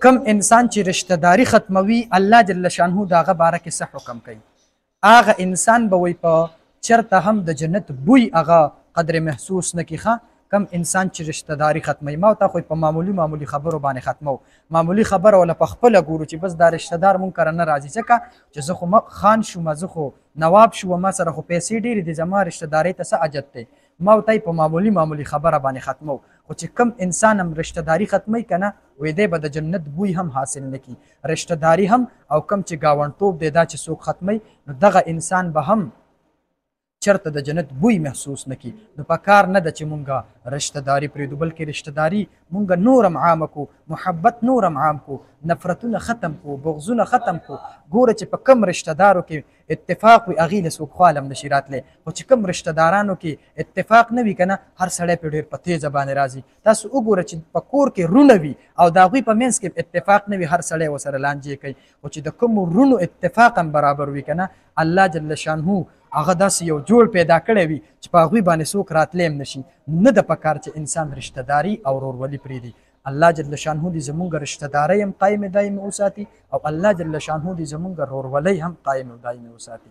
کم انسان چې رشته داري ختموي الله جل شانه د هغه باره کې څه حکم کوي. هغه انسان به وایي په چرته هم د جنت بوی هغه قدر محسوس نه کړي. کم انسان چې رشته داري ختموي، ما ته خو په معمولي خبرو باندې ختمو، معمولي خبره ولا په خپله ګورو چې بس دا رشته دار مونږ کره نه راځي، ځکه چې زه خو خان شوم، زه خو نواب شوم، ما سره خو پیسې ډېرې دي، زما رشته دارۍ ته څه حاجت دی، ما ورته په معمولي خبره باندې ختمو. خو چې کم انسان هم رشته داري ختموي که نه، وایي دی به د جنت بوی هم حاصل نه کړي. رشته داري هم او کم چې ګاونډتوب دی دا چې څوک ختموي، نو دغه انسان به هم چرته د جنت بوی محسوس نه کړي. نو په کار نه ده چې مونږه رشته داري پرېږدو، بلکې رشته داري مونږ نورم عامه کو، محبت نورم عام کو، نفرتونه ختم کو، بغضونه ختم کو. ګوره چې په کم رشته دارو کې اتفاق وي هغې له څوک خوا هم نشي راتلی، خو چې کم رشته دارانو کې اتفاق نه وي که نه، هر سړی پرې ډېر په تیزه باندې راځي. تاسو وګوره چې په کور کې رونه وي او د هغوی په منځ کې اتفاق نه وي، هر سړی ورسره لانجې کوي. خو چې د کومو رونو اتفاق هم برابر وي که نه، الله جل شانه هغه داسې یو جوړ پیدا کړی وي چې په هغوی باندې څوک راتلی هم نشي. نه ده پکار چې انسان رشته داري او ورورولي پرېږدي. الله جل شانه دې زمونږ رشته دارۍ هم قایم دایمي وساتي او الله جل شانه دې زمونږ ورورولۍ هم قایم دایمي وساتي.